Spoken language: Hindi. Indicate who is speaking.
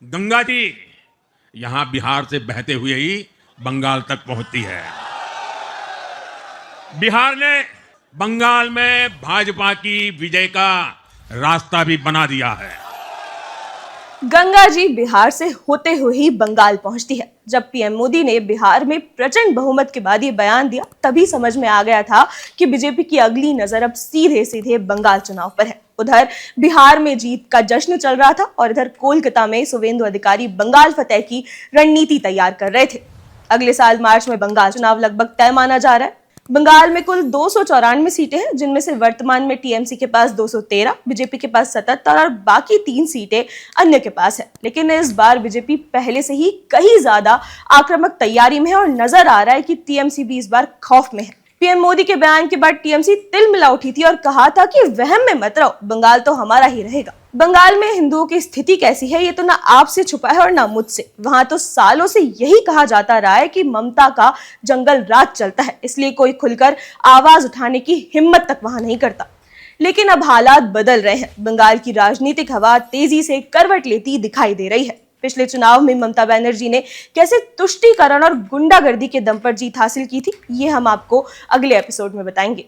Speaker 1: गंगा जी यहां बिहार से बहते हुए ही बंगाल तक पहुंचती है। बिहार ने बंगाल में भाजपा की विजय का रास्ता भी बना दिया है।
Speaker 2: गंगा जी बिहार से होते हुए ही बंगाल पहुंचती है। जब पीएम मोदी ने बिहार में प्रचंड बहुमत के बाद ये बयान दिया, तभी समझ में आ गया था कि बीजेपी की अगली नजर अब सीधे सीधे बंगाल चुनाव पर है। उधर बिहार में जीत का जश्न चल रहा था और इधर कोलकाता में शुवेंदु अधिकारी बंगाल फतेह की रणनीति तैयार कर रहे थे। अगले साल मार्च में बंगाल चुनाव लगभग तय माना जा रहा है। बंगाल में कुल 294 सीटें हैं, जिनमें से वर्तमान में टीएमसी के पास 213, बीजेपी के पास 77 और बाकी 3 सीटें अन्य के पास है। लेकिन इस बार बीजेपी पहले से ही कहीं ज्यादा आक्रामक तैयारी में है और नजर आ रहा है कि टीएमसी भी इस बार खौफ में है। पीएम मोदी के बयान के बाद टीएमसी तिलमिला उठी थी और कहा था कि वहम में मत रहो, बंगाल तो हमारा ही रहेगा। बंगाल में हिंदुओं की स्थिति कैसी है ये तो ना आपसे छुपा है और ना मुझसे। वहां तो सालों से यही कहा जाता रहा है कि ममता का जंगल राज चलता है, इसलिए कोई खुलकर आवाज उठाने की हिम्मत तक वहां नहीं करता। लेकिन अब हालात बदल रहे हैं। बंगाल की राजनीतिक हवा तेजी से करवट लेती दिखाई दे रही है। पिछले चुनाव में ममता बनर्जी ने कैसे तुष्टीकरण और गुंडागर्दी के दम पर जीत हासिल की थी, ये हम आपको अगले एपिसोड में बताएंगे।